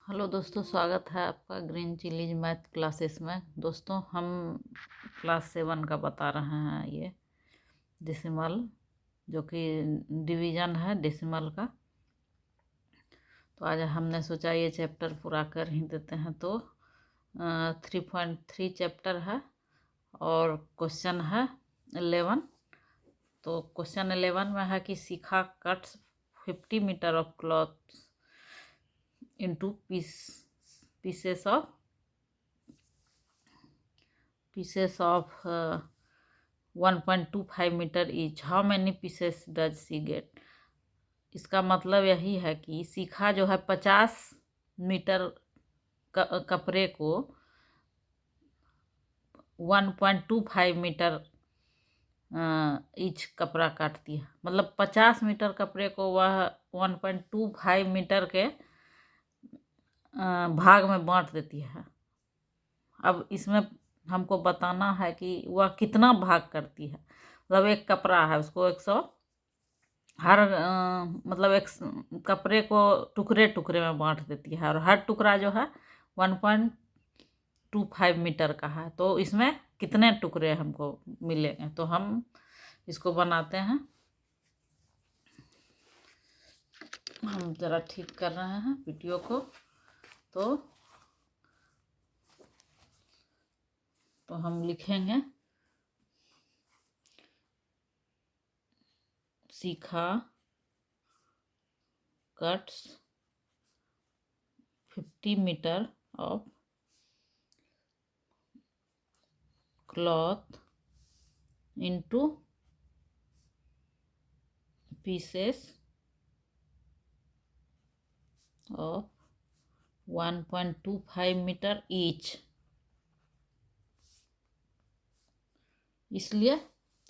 Hello दोस्तों, स्वागत है आपका ग्रीन चिलीज मैथ क्लासेस में। दोस्तों, हम क्लास 7 का बता रहे हैं। ये डेसिमल जो कि डिवीज़न है डेसिमल का। तो आज हमने सोचा ये चैप्टर पूरा कर ही देते हैं। तो 3.3 चैप्टर है और क्वेश्चन है 11। तो क्वेश्चन 11 में है कि Shikha cuts 50 metre of cloth into pieces of 1.25 meter each. How many pieces does she get? इसका मतलब यही है कि शिखा जो है 50 मीटर कपड़े को 1.25 मीटर ईच कपड़ा काटती है। मतलब 50 मीटर कपड़े को वह 1.25 मीटर के भाग में बांट देती है। अब इसमें हमको बताना है कि वह कितना भाग करती है। मतलब एक कपड़ा है, उसको 100 हर मतलब एक कपड़े को टुकड़े टुकड़े में बांट देती है और हर टुकड़ा जो है 1.25 मीटर का है। तो इसमें कितने टुकड़े हमको मिलेंगे, तो हम इसको बनाते हैं। हम ज़रा ठीक कर रहे हैं वीडियो को। तो हम लिखेंगे Shikha cuts 50 metre of cloth into pieces of 1.25 metre each। इसलिए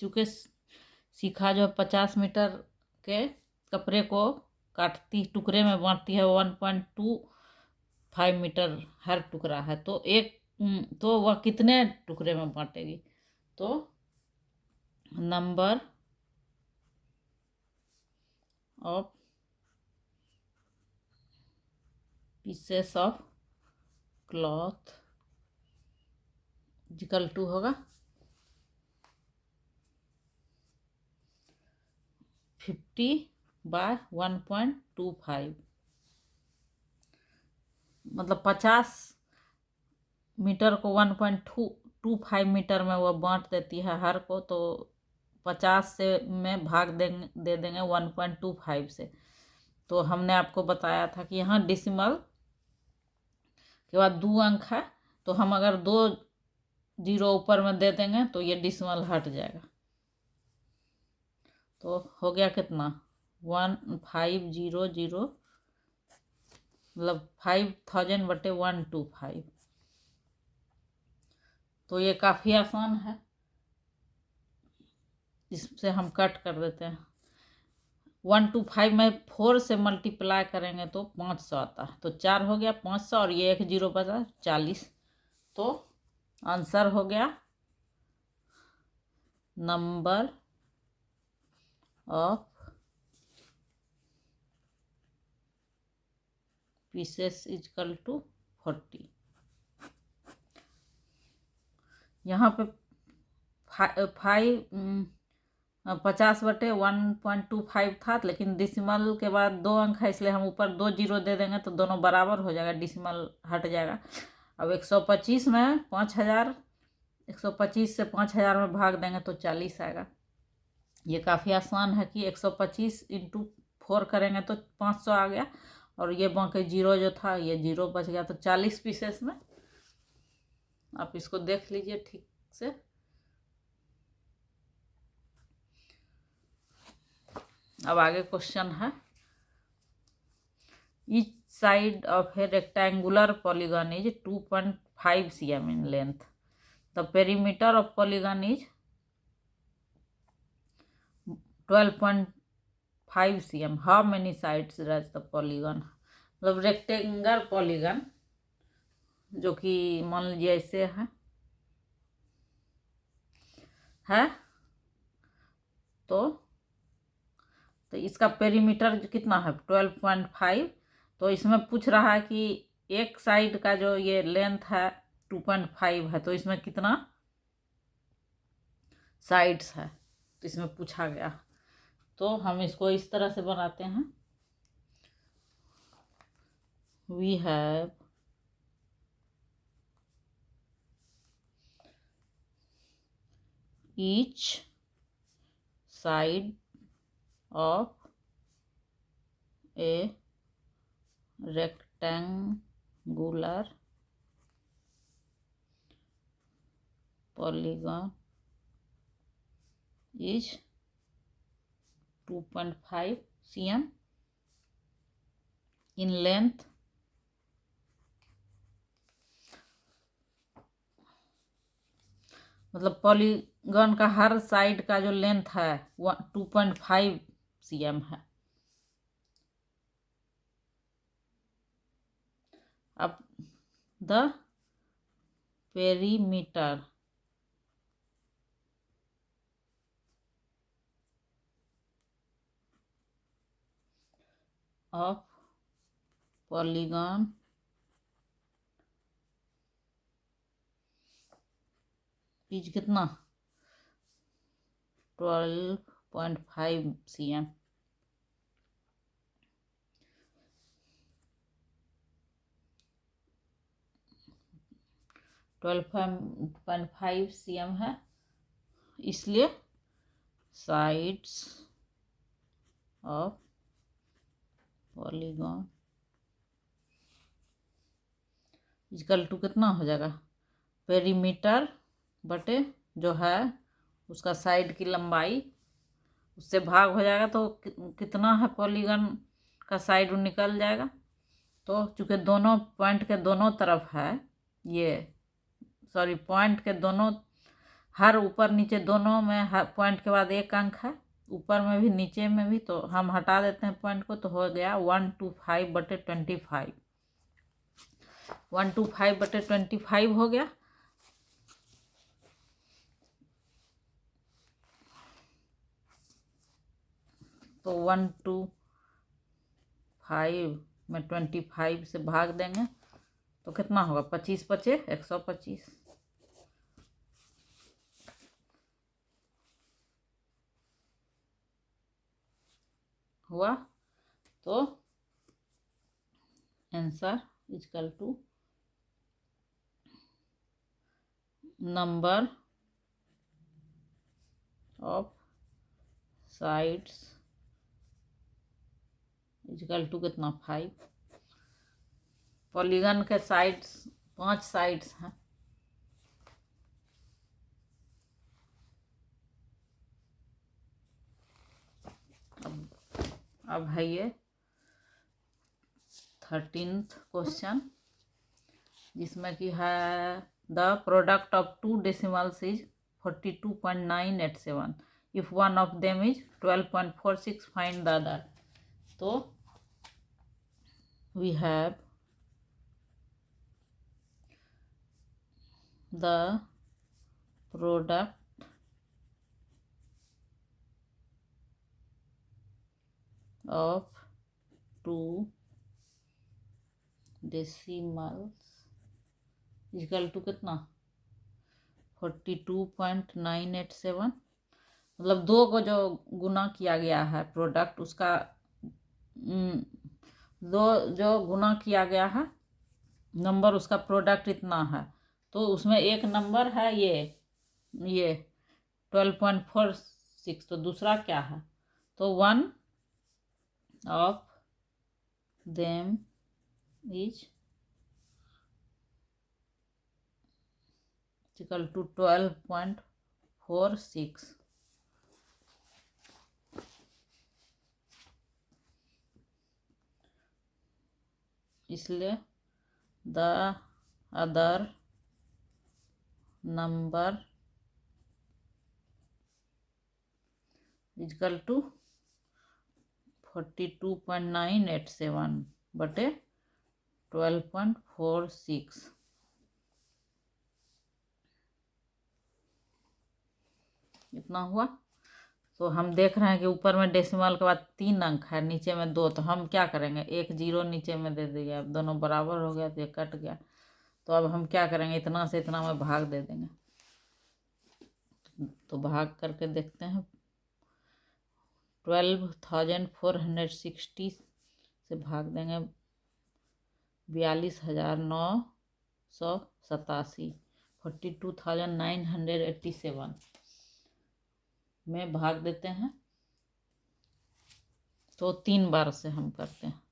चूँकि शिखा जो 50 मीटर के कपड़े को काटती टुकड़े में बांटती है, 1.25 मीटर हर टुकड़ा है, तो तो वह कितने टुकड़े में बांटेगी। तो number of pieces of cloth equal to होगा 50/1.25। मतलब 50 मीटर को 1.25 मीटर में वो बांट देती है हर को। तो 50 से में भाग दे देंगे 1.25 से। तो हमने आपको बताया था कि यहाँ डेसिमल के बाद 2 अंक है, तो हम अगर 2 जीरो ऊपर में दे देंगे तो ये डेसिमल हट जाएगा। तो हो गया कितना 1500, मतलब 5000/125। तो ये काफ़ी आसान है, इससे हम कट कर देते हैं। 125 में 4 से मल्टीप्लाई करेंगे तो 500 आता है। तो 4 हो गया 500 और ये 1 जीरो बचा 40। तो आंसर हो गया number of pieces equal to 40। यहाँ पे 50/1.25 था, लेकिन डिसिमल के बाद 2 अंक है, इसलिए हम ऊपर 2 जीरो दे देंगे तो दोनों बराबर हो जाएगा, डिसिमल हट जाएगा। अब 125 में 5000, 125 से 5000 में भाग देंगे तो 40 आएगा। ये काफ़ी आसान है कि 125 × 4 करेंगे तो 500 आ गया, और ये बाकी जीरो जो था ये जीरो बच गया। तो 40 पीसेस में आप इसको देख लीजिए ठीक से। अब आगे क्वेश्चन है, each side of A rectangular polygon is 2.5 cm in length. The perimeter of polygon is 12.5 cm. How many sides does the polygon? मतलब रेक्टेंगल पॉलीगन जो कि मान लीजिए ऐसे है तो इसका पेरीमीटर कितना है 12.5। तो इसमें पूछ रहा है कि एक साइड का जो ये लेंथ है 2.5 है, तो इसमें कितना साइड्स है, तो इसमें पूछा गया। तो हम इसको इस तरह से बनाते हैं। We have each side of a rectangular polygon is 2.5 cm in length, मतलब पॉलीगॉन का हर साइड का जो लेंथ है वो 2.5 cm है। अब the perimeter of polygon is कितना 12.5 cm। Twelve point five cm है, इसलिए sides of polygon equal to कितना हो जाएगा, पेरीमीटर बटे जो है उसका साइड की लंबाई, उससे भाग हो जाएगा तो कितना है पॉलीगॉन का साइड निकल जाएगा। तो चूँकि दोनों पॉइंट के दोनों तरफ है ये, सॉरी पॉइंट के दोनों, हर ऊपर नीचे दोनों में हर पॉइंट के बाद एक अंक है, ऊपर में भी नीचे में भी, तो हम हटा देते हैं पॉइंट को, तो हो गया 125/25। 125/25 हो गया। तो 125 में 25 से भाग देंगे तो कितना होगा, 25 × 5 = 125 हुआ। तो answer equal to number of sides equal to कितना 5। पॉलीगन के साइड्स 5 साइड्स हैं। अब है ये 13th क्वेश्चन, जिसमें कि है the product of 2 decimals is 42.987 if one of them is 12.46 find the other. तो we have the product of 2 decimals equal to कितना 42.987, मतलब 2 को जो गुना किया गया है प्रोडक्ट उसका, 2 जो गुना किया गया है नंबर उसका प्रोडक्ट इतना है, तो उसमें एक नंबर है ये 12.46, तो दूसरा क्या है, तो one of them is equal to 12.46। इसलिए the other number equal to 42.987 बटे 12.46। इतना हुआ। तो हम देख रहे हैं कि ऊपर में डेसिमल के बाद 3 अंक है, नीचे में 2, तो हम क्या करेंगे, एक जीरो नीचे में दे देंगे। अब दोनों बराबर हो गया तो ये कट गया। तो अब हम क्या करेंगे, इतना से इतना में भाग दे देंगे। तो भाग करके देखते हैं। 12,460 से भाग देंगे 42,987, 42,987 में भाग देते हैं। तो 3 बार से हम करते हैं,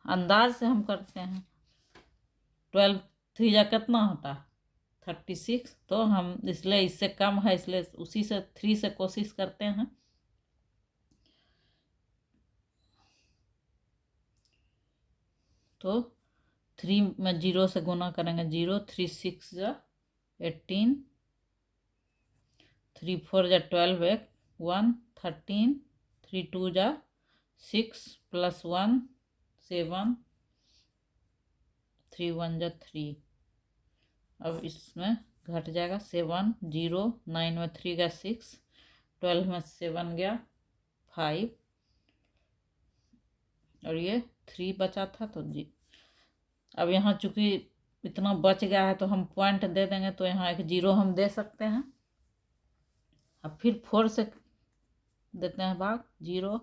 अंदाज से हम करते हैं। 12 3 जा कितना होता है, 36। तो हम इसलिए इससे कम है, इसलिए उसी से 3 से कोशिश करते हैं। तो 3 में 0 से गुना करेंगे, 0 3 6 जा 18, 3 4 जा 12, 1 13, 3 2 जा 6 प्लस 1 7, 3 1 जा 3। अब इसमें घट जाएगा 7 0, 9 में 3 गया 6, 12 में 7 गया 5, और ये 3 बचा था तो जी। अब यहाँ चूंकि इतना बच गया है तो हम पॉइंट दे देंगे, तो यहाँ एक 0 हम दे सकते हैं। अब फिर 4 से देते हैं भाग, 0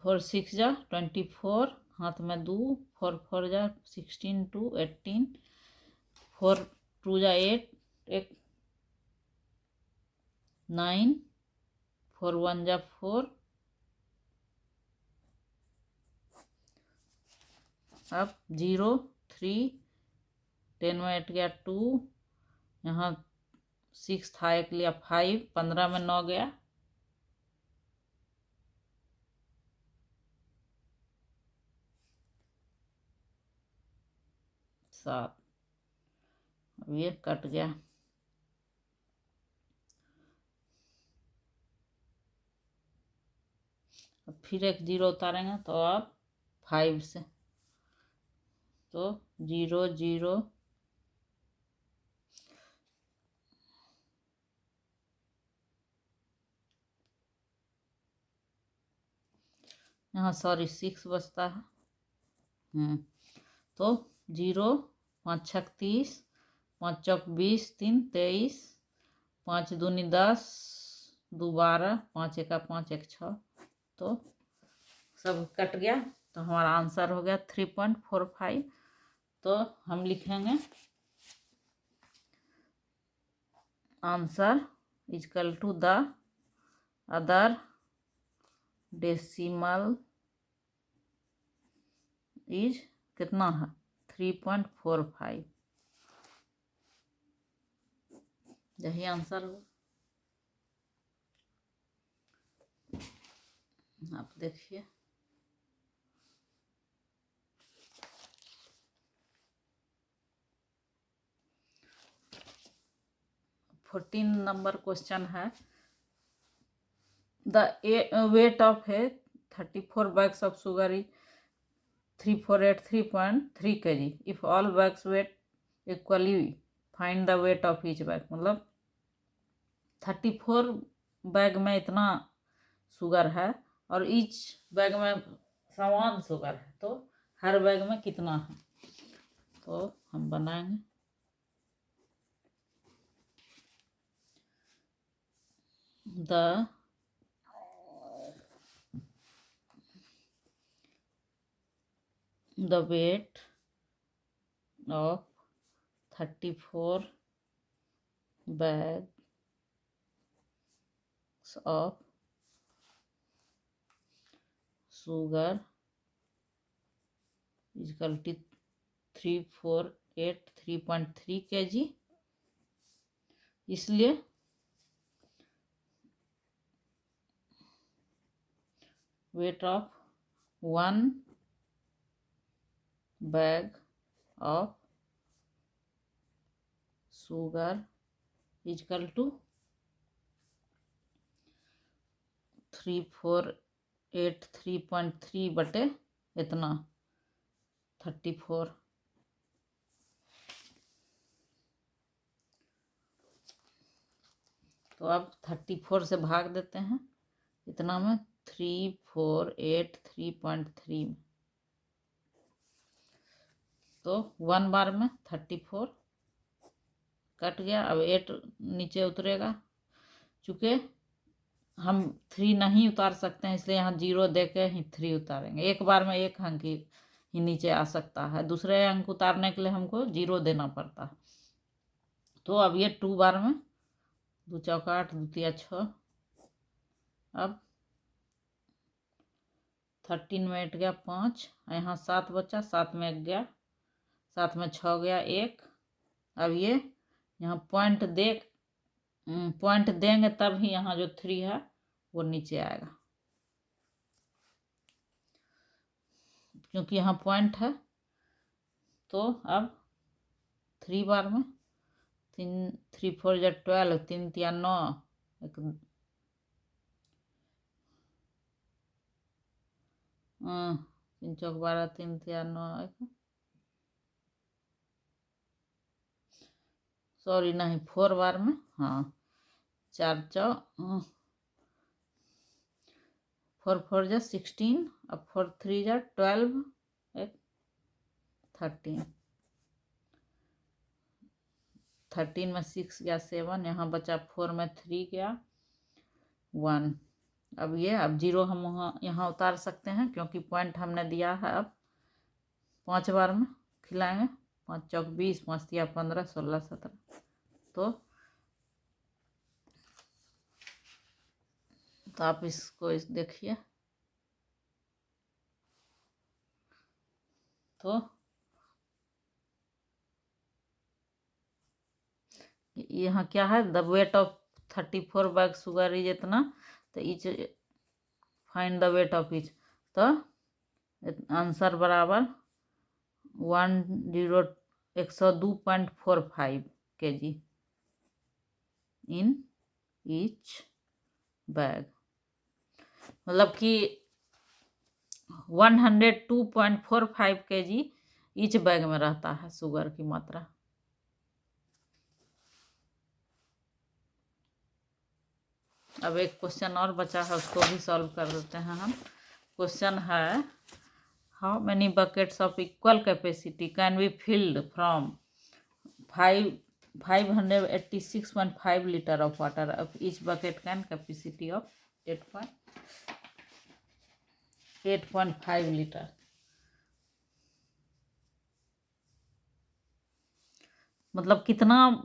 4 6 जा 24, हाथ में 2, 4 4 जा 16 2 18, 4 2 जा 8 1 9, 4 1 जा 4। अब 0 3, 10 में 8 गया 2, यहाँ 6 था, एक लिया 5, 15 में 9 गया 7। अब ये कट गया। अब फिर एक 0 उतारेंगे, तो अब 5 से, तो 0 0 यहाँ सॉरी 6 बचता है। तो 0 5 6 30, 5 चौक 20, 3 23, 5 दूनी 10, 2 12, 5 1 5 1 6। तो सब कट गया, तो हमारा आंसर हो गया 3.45। तो हम लिखेंगे answer equal to the other decimal is कितना है, 3.45। यही आंसर हो। आप देखिए, फोर्टीन नंबर क्वेश्चन है। द वेट ऑफ है 34 bags of sugar is 3483.3 kg. If all bags weight equally, find the weight of each bag। मतलब 34 बैग में इतना शुगर है और ईच बैग में समान शुगर है, तो हर बैग में कितना है। तो हम बनाएंगे the weight of 34 bags of sugar is equal to 3,483.3 kg। इसलिए weight of 1 bag of sugar is equal to 3,483.3 बटे इतना 34। तो अब 34 से भाग देते हैं, इतना में 3483.3 में, तो 1 बार में 34 कट गया। अब 8 नीचे उतरेगा, चूँकि हम 3 नहीं उतार सकते हैं इसलिए यहाँ 0 दे के ही 3 उतारेंगे। एक बार में एक अंक ही नीचे आ सकता है, दूसरे अंक उतारने के लिए हमको 0 देना पड़ता है। तो अब ये 2 बार में 2 चौका 8, 2 तिया 6, अब 13 में 8 गया 5, यहाँ 7 बचा, 7 में 1 गया, 7 में 6 गया 1। अब ये यहाँ पॉइंट देंगे तब ही यहाँ जो 3 है वो नीचे आएगा, क्योंकि यहाँ पॉइंट है। तो अब 3 बार में 3 3 4 या 12, 3 तिया 9, 3 चौक 12, 3 तिया 9, सॉरी नहीं 4 बार में, हाँ 4 4 4 जा 16, अब 4 3 जा 12, 13 में 6 गया 7, यहाँ बचा 4 में 3 गया 1। अब 0 हम यहाँ उतार सकते हैं क्योंकि पॉइंट हमने दिया है। अब 5 बार में खिलाएंगे, 5 चौक 20, 5 तिया 15, 16 17, तो आप इसको देखिए, तो यहाँ क्या है, the weight of 34 bag sugar is इतना, तो each find the weight of each, तो आंसर बराबर 102.45 kg इन ईच बैग, मतलब कि 102.45 kg ईच बैग में रहता है शुगर की मात्रा। अब एक क्वेश्चन और बचा है, उसको भी सॉल्व कर देते हैं हम। क्वेश्चन है, how many buckets of equal capacity can be filled from 586.5 litre of water of each bucket can capacity of 8.5 litre. मतलब कितना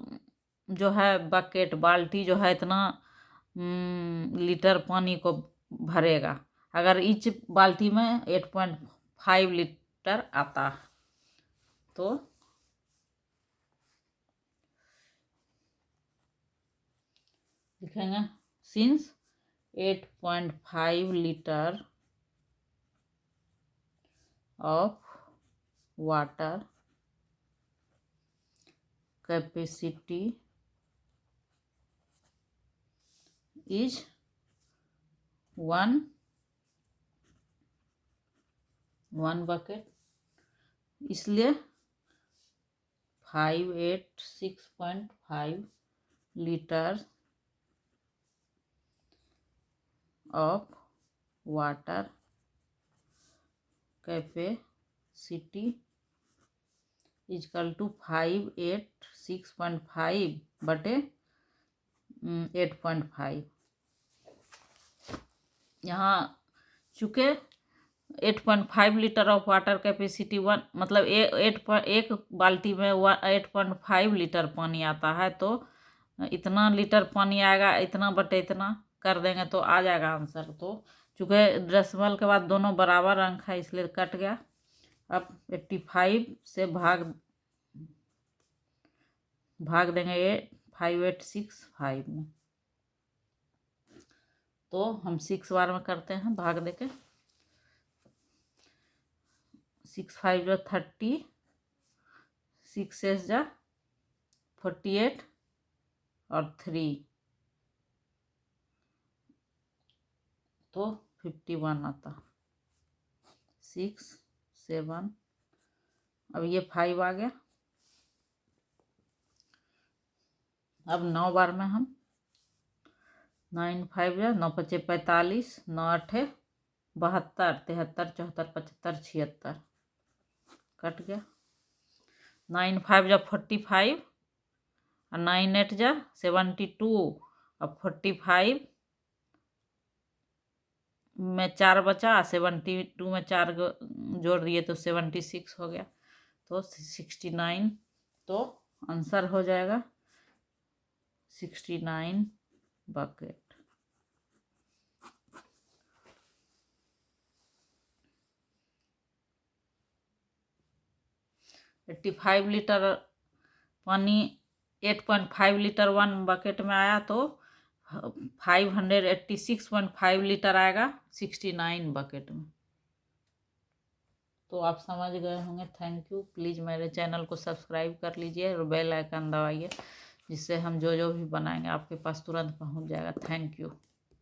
जो है बकेट, बाल्टी जो है इतना लीटर पानी को भरेगा अगर ईच बाल्टी में 8.5 लीटर आता, तो लिखेंगे since 8.5 litre of water capacity is 1 bucket, इसलिए 586.5 litre of water capacity equal to 586.5 बटे 8.5। यहाँ चूँकि 8.5 लीटर ऑफ वाटर कैपेसिटी 1 मतलब एक बाल्टी में 8.5 लीटर पानी आता है, तो इतना लीटर पानी आएगा, इतना बटे इतना कर देंगे तो आ जाएगा आंसर। तो चूँकि डेसिमल के बाद दोनों बराबर अंक है इसलिए कट गया। अब 85 से भाग देंगे ये 5865 में, तो हम 6 बार में करते हैं भाग देके। 6 5 जो 30, 6 6 जा 48 और 3, तो 51 आता। 6 7, अब ये 5 आ गया। अब 9 बार में हम 9 5 जा 9 5 45, 9 8 72, 73 74 75 76 कट गया। 9 5 जा 45 और 9 8 जा 72 और 45 में 4 बचा, 72 में 4 जोड़ दिए तो 76 हो गया, तो 69। तो आंसर हो जाएगा 69 बकेट। 85 लीटर पानी 8.5 लीटर 1 बकेट में आया तो 586.5 लीटर आएगा 69 बकेट में। तो आप समझ गए होंगे। Thank you. प्लीज़ मेरे चैनल को सब्सक्राइब कर लीजिए और बेल आइकन दबाइए, जिससे हम जो भी बनाएंगे आपके पास तुरंत पहुंच जाएगा। Thank you.